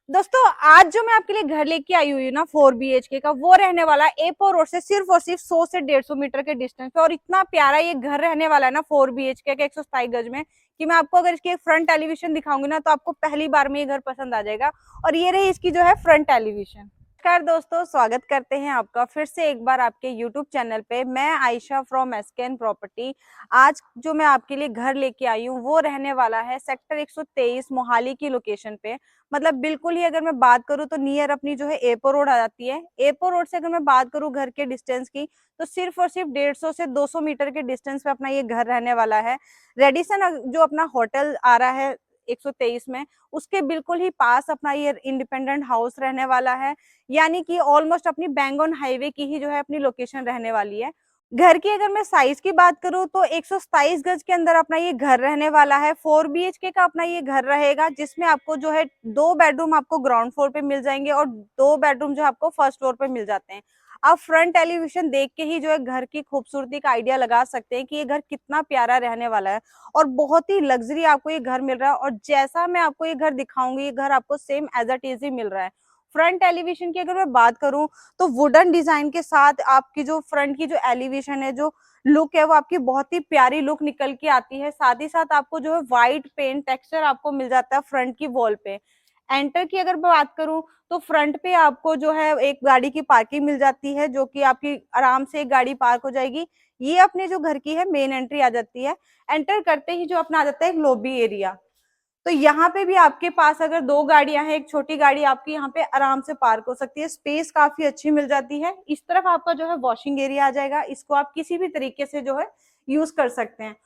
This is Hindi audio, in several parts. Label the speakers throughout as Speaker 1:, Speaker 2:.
Speaker 1: दोस्तों आज जो मैं आपके लिए घर लेके आई हुई हूँ ना 4 BHK का, वो रहने वाला है एयरपोर्ट रोड से सिर्फ और सिर्फ 100 से 150 मीटर के डिस्टेंस पे। और इतना प्यारा ये घर रहने वाला है ना 4 BHK का 127 गज में, कि मैं आपको अगर इसकी फ्रंट एलिवेशन दिखाऊंगी ना तो आपको पहली बार में ये घर पसंद आ जाएगा। और ये रही इसकी जो है फ्रंट एलिवेशन। नमस्कार दोस्तों, स्वागत करते हैं आपका फिर से एक बार आपके YouTube चैनल पे। मैं आयशा फ्रॉम एसकेएन प्रॉपर्टी। आज जो मैं आपके लिए घर लेके आई हूँ वो रहने वाला है सेक्टर 123 मोहाली की लोकेशन पे। मतलब बिल्कुल ही अगर मैं बात करूँ तो नियर अपनी जो है एयरपोर्ट रोड आ जाती है। एयरपोर्ट रोड से अगर मैं बात करूँ घर के डिस्टेंस की, तो सिर्फ और सिर्फ 150 से 200 मीटर के डिस्टेंस पे अपना ये घर रहने वाला है। रेडिसन जो अपना होटल आ रहा है 123 में, उसके बिल्कुल ही पास अपना ये इंडिपेंडेंट हाउस रहने वाला है। यानी कि ऑलमोस्ट अपनी बैंगन हाईवे की ही जो है अपनी लोकेशन रहने वाली है। घर की अगर मैं साइज की बात करूं तो 127 गज के अंदर अपना ये घर रहने वाला है। 4 BHK का अपना ये घर रहेगा, जिसमें आपको जो है 2 बेडरूम आपको ग्राउंड फ्लोर पे मिल जाएंगे और 2 बेडरूम जो आपको फर्स्ट फ्लोर पे मिल जाते हैं। आप फ्रंट एलिवेशन देख के ही जो है घर की खूबसूरती का आइडिया लगा सकते हैं कि ये घर कितना प्यारा रहने वाला है। और बहुत ही लग्जरी आपको ये घर मिल रहा है, और जैसा मैं आपको ये घर दिखाऊंगी ये घर आपको सेम एज इट इज ही मिल रहा है। फ्रंट एलिवेशन की अगर मैं बात करूं तो वुडन डिजाइन के साथ आपकी जो फ्रंट की जो एलिवेशन है, जो लुक है, वो आपकी बहुत ही प्यारी लुक निकल के आती है। साथ ही साथ आपको जो है व्हाइट पेंट टेक्सचर आपको मिल जाता है फ्रंट की वॉल पे। एंटर की अगर मैं बात करूं तो फ्रंट पे आपको जो है एक गाड़ी की पार्किंग मिल जाती है, जो कि आपकी आराम से एक गाड़ी पार्क हो जाएगी। ये अपने जो घर की है मेन एंट्री आ जाती है। एंटर करते ही जो अपना आ जाता है एक लॉबी एरिया। तो यहाँ पे भी आपके पास अगर 2 गाड़ियां हैं, एक छोटी गाड़ी आपकी यहाँ पे आराम से पार्क हो सकती है। स्पेस काफी अच्छी मिल जाती है। इस तरफ आपका जो है वॉशिंग एरिया आ जाएगा, इसको आप किसी भी तरीके से जो है यूज कर सकते हैं।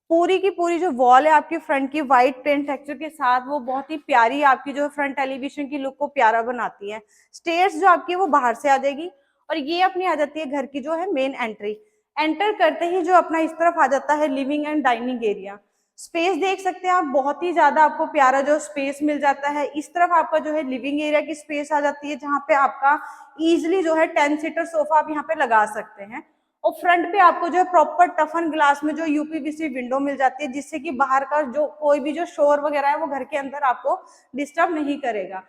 Speaker 1: पूरी की पूरी जो वॉल है आपकी फ्रंट की व्हाइट पेंट टेक्सचर के साथ, वो बहुत ही प्यारी आपकी जो है फ्रंट एलिवेशन की लुक को प्यारा बनाती है। स्टेयर्स जो आपकी वो बाहर से आ जाएगी, और ये अपनी आ जाती है घर की जो है मेन एंट्री। एंटर करते ही जो अपना इस तरफ आ जाता है living and dining area. Space देख सकते हैं आप, बहुत ही ज्यादा आपको प्यारा जो स्पेस मिल जाता है। इस तरफ आपका जो है लिविंग एरिया की स्पेस आ जाती है, जहां पे आपका इजिली जो है 10 सीटर सोफा आप यहाँ पे लगा सकते हैं। और फ्रंट पे आपको जो है प्रॉपर टफन ग्लास में जो यूपीवीसी विंडो मिल जाती है, जिससे कि बाहर का जो कोई भी जो शोर वगैरह है वो घर के अंदर आपको डिस्टर्ब नहीं करेगा।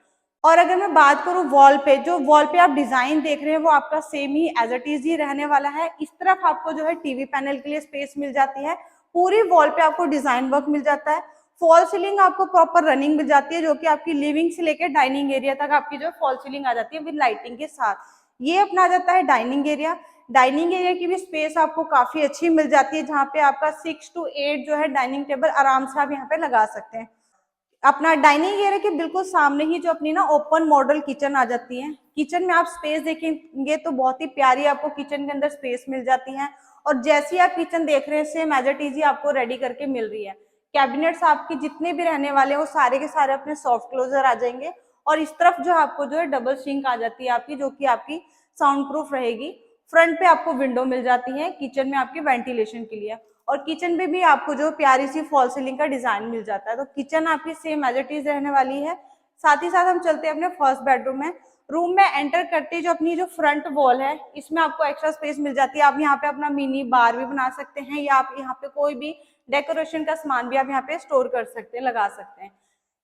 Speaker 1: और अगर मैं बात करूं वॉल पे, जो वॉल पे आप डिजाइन देख रहे हैं वो आपका सेम ही एज इट इज ही रहने वाला है। इस तरफ आपको जो है टीवी पैनल के लिए स्पेस मिल जाती है। पूरी वॉल पे आपको डिजाइन वर्क मिल जाता है। फॉल सीलिंग आपको प्रॉपर रनिंग मिल जाती है, जो कि आपकी लिविंग से लेकर डाइनिंग एरिया तक आपकी जो फॉल सीलिंग आ जाती है विद लाइटिंग के साथ। ये अपना आ जाता है डाइनिंग एरिया। डाइनिंग एरिया की भी स्पेस आपको काफी अच्छी मिल जाती है, जहाँ पे आपका 6 to 8 जो है डाइनिंग टेबल आराम से आप यहाँ पे लगा सकते हैं। अपना डाइनिंग एरिया के बिल्कुल सामने ही जो अपनी ना ओपन मॉडल किचन आ जाती है। किचन में आप स्पेस देखेंगे तो बहुत ही प्यारी आपको किचन के अंदर स्पेस मिल जाती है। और जैसी आप किचन देख रहे हैं सेम एज इट इज आपको रेडी करके मिल रही है। कैबिनेट्स आपके जितने भी रहने वाले हैं वो सारे के सारे अपने सॉफ्ट क्लोजर आ जाएंगे। और इस तरफ जो आपको जो है डबल सिंक आ जाती है आपकी, जो कि आपकी साउंड प्रूफ रहेगी। फ्रंट पे आपको विंडो मिल जाती है किचन में आपके वेंटिलेशन के लिए। और किचन में भी आपको जो प्यारी सी फॉल सीलिंग का डिजाइन मिल जाता है। तो किचन आपकी सेम एज इट इज रहने वाली है। साथ ही साथ हम चलते हैं अपने फर्स्ट बेडरूम में। रूम में एंटर करते ही जो अपनी जो फ्रंट वॉल है, इसमें आपको एक्स्ट्रा स्पेस मिल जाती है। आप यहाँ पे अपना मिनी बार भी बना सकते हैं, या आप यहाँ पे कोई भी डेकोरेशन का सामान भी आप यहाँ पे स्टोर कर सकते हैं, लगा सकते हैं।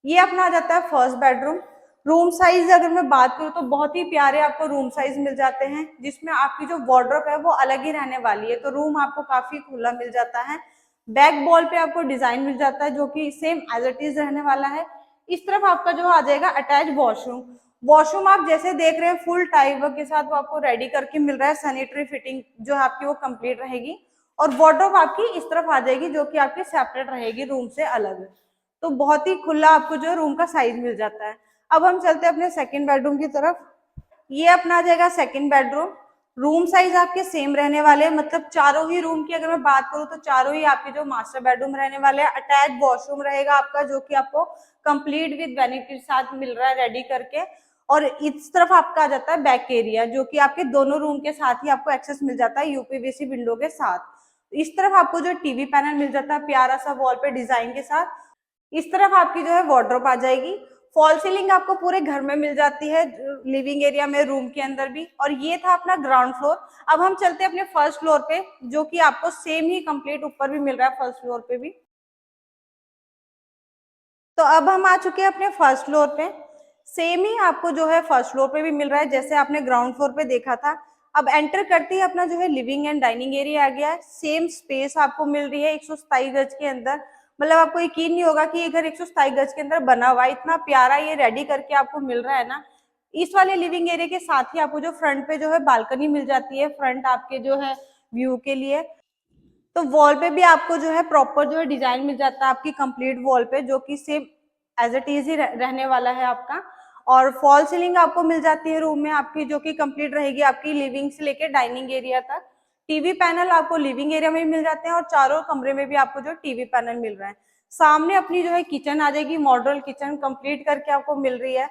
Speaker 1: ये अपना आ जाता है फर्स्ट बेडरूम। रूम साइज अगर मैं बात करूँ तो बहुत ही प्यारे आपको रूम साइज मिल जाते हैं, जिसमें आपकी जो वार्डरोब है वो अलग ही रहने वाली है। तो रूम आपको काफी खुला मिल जाता है। बैक वॉल पे आपको डिजाइन मिल जाता है, जो कि सेम एज इट इज रहने वाला है। इस तरफ आपका जो आ जाएगा अटैच वॉशरूम। वॉशरूम आप जैसे देख रहे हैं फुल टाइल वर्क के साथ वो आपको रेडी करके मिल रहा है। सैनिटरी फिटिंग जो है आपकी वो कंप्लीट रहेगी। और वार्डरोब आपकी इस तरफ आ जाएगी, जो कि आपकी सेपरेट रहेगी रूम से अलग। तो बहुत ही खुला आपको जो रूम का साइज मिल जाता है। अब हम चलते हैं अपने सेकंड बेडरूम की तरफ। ये अपना आ जाएगा सेकंड बेडरूम। रूम साइज आपके सेम रहने वाले हैं, मतलब चारों ही रूम की अगर मैं बात करूं तो चारों ही आपके जो मास्टर बेडरूम रहने वाले हैं। अटैच वॉशरूम रहेगा आपका, जो कि आपको कंप्लीट विद वैनिटी के साथ मिल रहा है रेडी करके। और इस तरफ आपका आ जाता है बैक एरिया, जो कि आपके दोनों रूम के साथ ही आपको एक्सेस मिल जाता है यूपीवीसी विंडो के साथ। इस तरफ आपको जो टीवी पैनल मिल जाता है प्यारा सा वॉल पे डिजाइन के साथ। इस तरफ आपकी जो है वार्डरोब आ जाएगी। फॉल सीलिंग आपको पूरे घर में मिल जाती है, लिविंग एरिया में, रूम के अंदर भी। और ये था अपना ग्राउंड फ्लोर। अब हम चलते हैं अपने फर्स्ट फ्लोर पे, जो कि आपको सेम ही कंप्लीट ऊपर भी मिल रहा है फर्स्ट फ्लोर पे भी। तो अब हम आ चुके हैं अपने फर्स्ट फ्लोर पे। सेम ही आपको जो है फर्स्ट फ्लोर पे भी मिल रहा है, जैसे आपने ग्राउंड फ्लोर पे देखा था। अब एंटर करते ही अपना जो है लिविंग एंड डाइनिंग एरिया आ गया है। सेम स्पेस आपको मिल रही है 127 गज के अंदर। मतलब आपको यकीन नहीं होगा कि ये घर 127 गज के अंदर बना हुआ है, इतना प्यारा ये रेडी करके आपको मिल रहा है ना। इस वाले लिविंग एरिया के साथ ही आपको जो फ्रंट पे जो है बालकनी मिल जाती है, फ्रंट आपके जो है व्यू के लिए। तो वॉल पे भी आपको जो है प्रॉपर जो है डिजाइन मिल जाता है आपकी कंप्लीट वॉल पे, जो कि सेम एज इट इज ही रहने वाला है आपका। और फॉल सीलिंग आपको मिल जाती है रूम में आपकी, जो कि कंप्लीट रहेगी आपकी लिविंग से लेके डाइनिंग एरिया तक। टीवी पैनल आपको लिविंग एरिया में भी मिल जाते हैं और चारों कमरे में भी आपको जो टीवी पैनल मिल रहा है। सामने अपनी जो है किचन आ जाएगी, मॉड्यूलर किचन कंप्लीट करके आपको मिल रही है।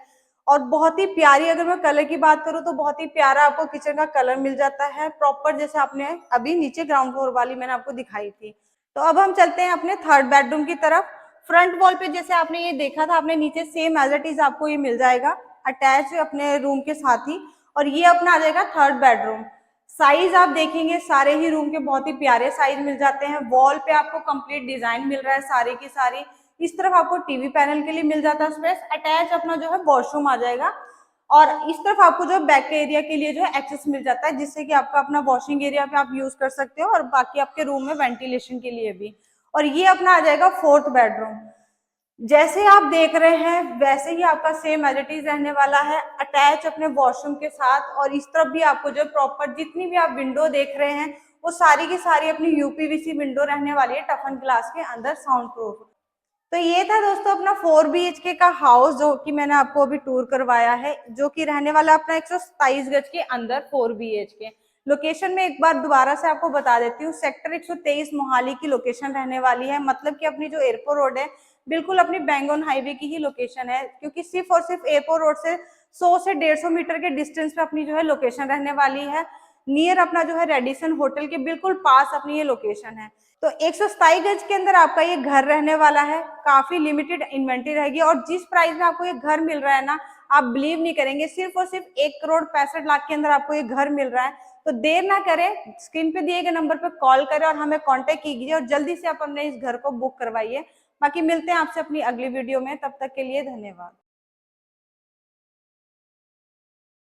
Speaker 1: और बहुत ही प्यारी, अगर मैं कलर की बात करूं तो बहुत ही प्यारा आपको किचन का कलर मिल जाता है प्रॉपर, जैसे आपने अभी नीचे ग्राउंड फ्लोर वाली मैंने आपको दिखाई थी। तो अब हम चलते हैं अपने थर्ड बेडरूम की तरफ। फ्रंट वॉल पे जैसे आपने ये देखा था, आपने नीचे सेम एज इट इज आपको ये मिल जाएगा अटैच अपने रूम के साथ ही। और ये अपना आ जाएगा थर्ड बेडरूम। साइज आप देखेंगे सारे ही रूम के बहुत ही प्यारे साइज मिल जाते हैं। वॉल पे आपको कंप्लीट डिजाइन मिल रहा है सारी की सारी। इस तरफ आपको टीवी पैनल के लिए मिल जाता है स्पेस, अटैच अपना जो है वॉशरूम आ जाएगा। और इस तरफ आपको जो बैक एरिया के लिए जो है एक्सेस मिल जाता है, जिससे कि आपका अपना वॉशिंग एरिया पे आप यूज कर सकते हो और बाकी आपके रूम में वेंटिलेशन के लिए भी। और ये अपना आ जाएगा फोर्थ बेडरूम। जैसे आप देख रहे हैं वैसे ही आपका सेम एज इट इज रहने वाला है, अटैच अपने वॉशरूम के साथ। और इस तरफ भी आपको जो प्रॉपर जितनी भी आप विंडो देख रहे हैं वो सारी की सारी अपनी यूपीवीसी विंडो रहने वाली है, टफन ग्लास के अंदर, साउंड प्रूफ। तो ये था दोस्तों अपना 4 BHK का हाउस, जो कि मैंने आपको अभी टूर करवाया है, जो कि रहने वाला अपना 127 गज के अंदर 4 BHK। लोकेशन में एक बार दोबारा से आपको बता देती हूँ, सेक्टर 123 मोहाली की लोकेशन रहने वाली है। मतलब कि अपनी जो एयरपोर्ट रोड है बिल्कुल अपनी बैंगन हाईवे की ही लोकेशन है, क्योंकि सिर्फ और सिर्फ एयरपोर्ट रोड से 100 से 150 मीटर के डिस्टेंस पे अपनी जो है लोकेशन रहने वाली है। नियर अपना जो है रेडिसन होटल के बिल्कुल पास अपनी ये लोकेशन है। तो 127 गज के अंदर आपका ये घर रहने वाला है। काफी लिमिटेड इन्वेंट्री रहेगी और जिस प्राइस में आपको ये घर मिल रहा है ना, आप बिलीव नहीं करेंगे, सिर्फ और सिर्फ 1,65,00,000 के अंदर आपको ये घर मिल रहा है। तो देर ना करें, स्क्रीन पे दिए गए नंबर पर कॉल करें और हमें कांटेक्ट कीजिए और जल्दी से आप अपने इस घर को बुक करवाइए। बाकी मिलते हैं आपसे अपनी अगली वीडियो में, तब तक के लिए धन्यवाद।